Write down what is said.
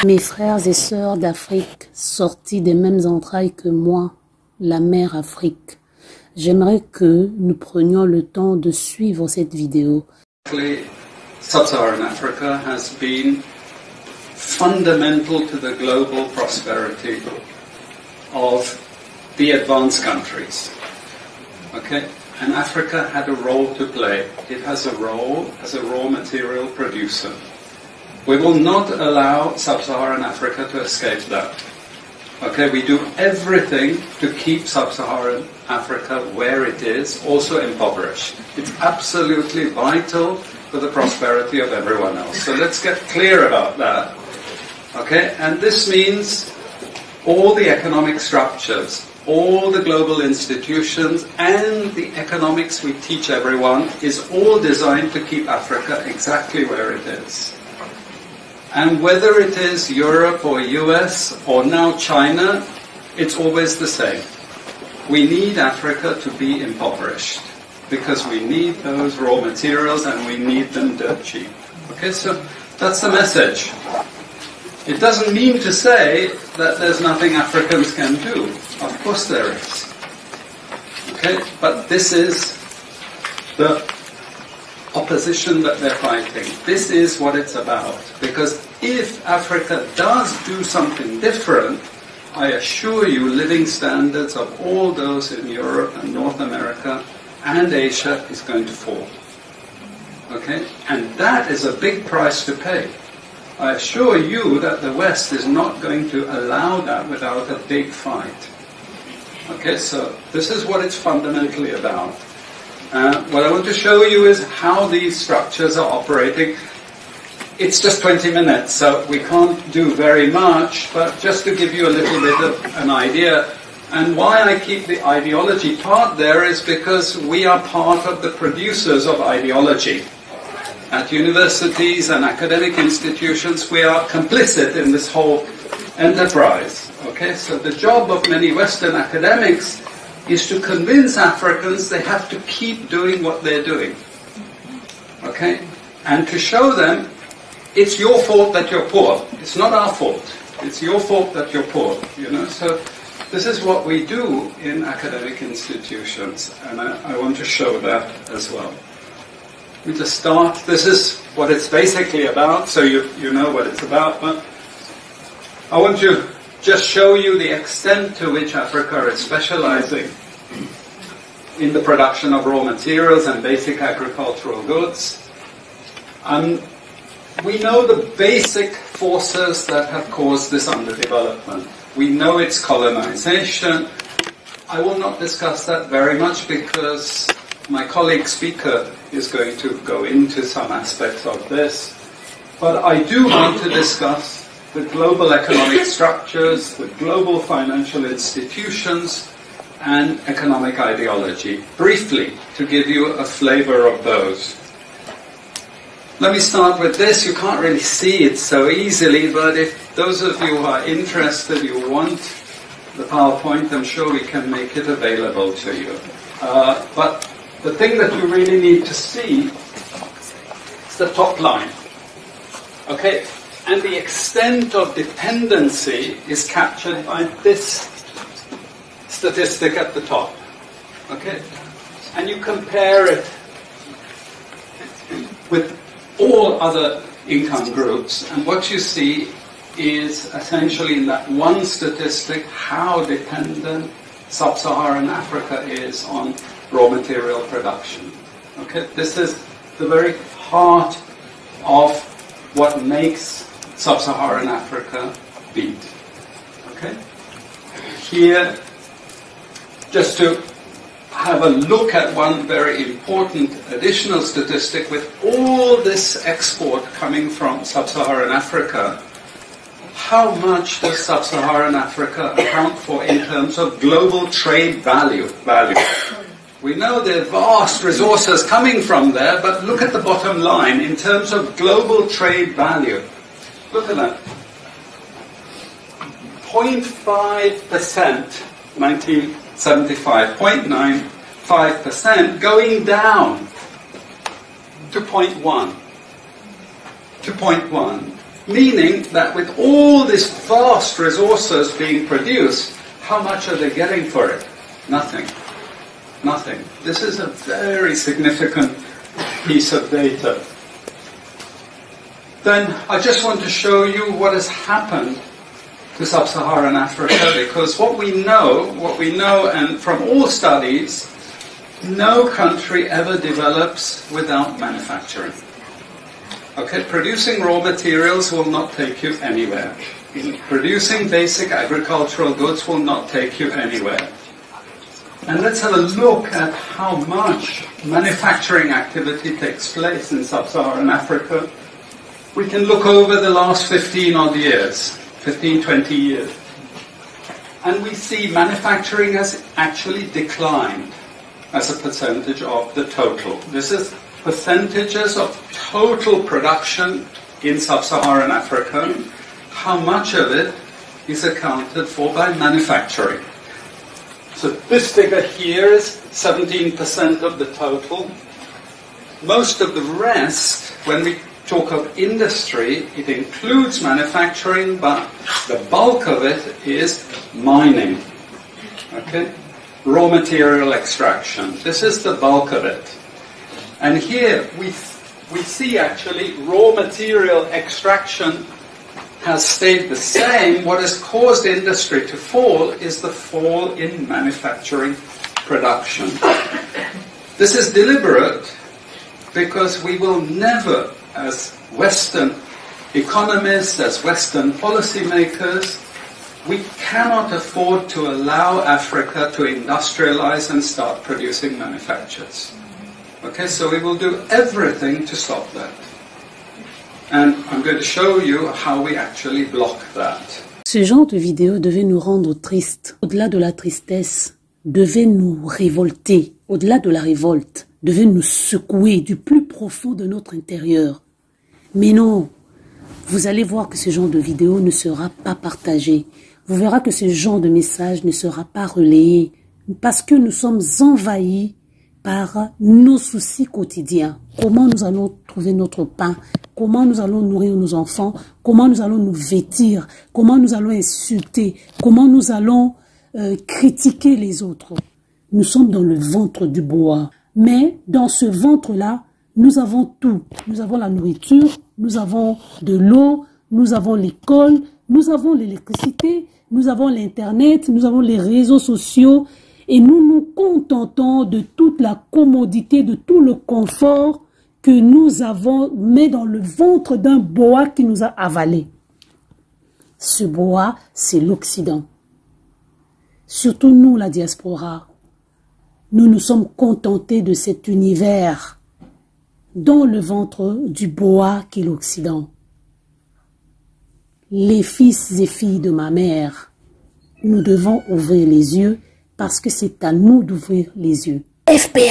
Mes frères et sœurs d'Afrique, sortis des mêmes entrailles que moi, la mère Afrique, j'aimerais que nous prenions le temps de suivre cette vidéo. Sub-Saharan Africa has been fundamental to the global prosperity of the advanced countries. Okay? And Africa had a role to play. It has a role as a raw material producer. We will not allow Sub-Saharan Africa to escape that. Okay, we do everything to keep Sub-Saharan Africa where it is, also impoverished. It's absolutely vital for the prosperity of everyone else. So let's get clear about that. Okay, and this means all the economic structures, all the global institutions, and the economics we teach everyone is all designed to keep Africa exactly where it is. And whether it is Europe or US or now China, it's always the same. We need Africa to be impoverished because we need those raw materials and we need them dirt cheap. Okay, so that's the message. It doesn't mean to say that there's nothing Africans can do. Of course there is. Okay, but this is the opposition that they're fighting. This is what it's about. Because if Africa does do something different, I assure you living standards of all those in Europe and North America and Asia is going to fall. Okay? And that is a big price to pay. I assure you that the West is not going to allow that without a big fight. Okay, so this is what it's fundamentally about. What I want to show you is how these structures are operating. It's just 20 minutes, so we can't do very much, but just to give you a little bit of an idea. And why I keep the ideology part there is because we are part of the producers of ideology. At universities and academic institutions, we are complicit in this whole enterprise. Okay, so the job of many Western academics is to convince Africans they have to keep doing what they're doing. Okay? And to show them it's your fault that you're poor. It's not our fault. It's your fault that you're poor. You know? So this is what we do in academic institutions, and I want to show that as well. We just start. This is what it's basically about, so you know what it's about. But I want to just show you the extent to which Africa is specializing in the production of raw materials and basic agricultural goods. We know the basic forces that have caused this underdevelopment. We know it's colonization. I will not discuss that very much because my colleague speaker is going to go into some aspects of this. But I do want to discuss the global economic structures, the global financial institutions, and economic ideology, briefly, to give you a flavor of those. Let me start with this. You can't really see it so easily, but if those of you who are interested, you want the PowerPoint, I'm sure we can make it available to you. But the thing that you really need to see is the top line. Okay? And the extent of dependency is captured by this statistic at the top. Okay? And you compare it with all other income groups, and what you see is essentially in that one statistic how dependent Sub-Saharan Africa is on raw material production. Okay? This is the very heart of what makes Sub-Saharan Africa beat. Okay? Here, just to have a look at one very important additional statistic, with all this export coming from Sub-Saharan Africa, how much does Sub-Saharan Africa account for in terms of global trade value? We know there are vast resources coming from there, but look at the bottom line in terms of global trade value. Look at that. 0.5%, 1975, 0.95%, going down to 0.1. To 0.1. Meaning that with all these vast resources being produced, how much are they getting for it? Nothing. Nothing. This is a very significant piece of data. Then I just want to show you what has happened to Sub-Saharan Africa, because what we know, and from all studies, no country ever develops without manufacturing. Okay, producing raw materials will not take you anywhere. Producing basic agricultural goods will not take you anywhere. And let's have a look at how much manufacturing activity takes place in Sub-Saharan Africa. We can look over the last 15 odd years, 15, 20 years. And we see manufacturing has actually declined as a percentage of the total. This is percentages of total production in Sub-Saharan Africa. How much of it is accounted for by manufacturing? So this figure here is 17% of the total. Most of the rest, when we talk of industry, it includes manufacturing, but the bulk of it is mining. Okay? Raw material extraction. This is the bulk of it. And here we see actually raw material extraction has stayed the same. What has caused industry to fall is the fall in manufacturing production. This is deliberate because we will never, as Western economists, as Western policymakers, we cannot afford to allow Africa to industrialize and start producing manufactures. Okay, so we will do everything to stop that. And I'm going to show you how we actually block that. Ce genre de vidéo devait nous rendre tristes. Au-delà de la tristesse, devait nous révolter. Au-delà de la révolte, devait nous secouer du plus profond de notre intérieur. Mais non, vous allez voir que ce genre de vidéo ne sera pas partagé. Vous verrez que ce genre de message ne sera pas relayé. Parce que nous sommes envahis par nos soucis quotidiens. Comment nous allons trouver notre pain? Comment nous allons nourrir nos enfants? Comment nous allons nous vêtir? Comment nous allons insulter? Comment nous allons critiquer les autres? Nous sommes dans le ventre du bois. Mais dans ce ventre-là, nous avons tout. Nous avons la nourriture, nous avons de l'eau, nous avons l'école, nous avons l'électricité, nous avons l'Internet, nous avons les réseaux sociaux. Et nous nous contentons de toute la commodité, de tout le confort que nous avons mis dans le ventre d'un boa qui nous a avalés. Ce boa, c'est l'Occident. Surtout nous, la diaspora. Nous nous sommes contentés de cet univers dans le ventre du boa qui est l'Occident. Les fils et filles de ma mère, nous devons ouvrir les yeux parce que c'est à nous d'ouvrir les yeux. FPA.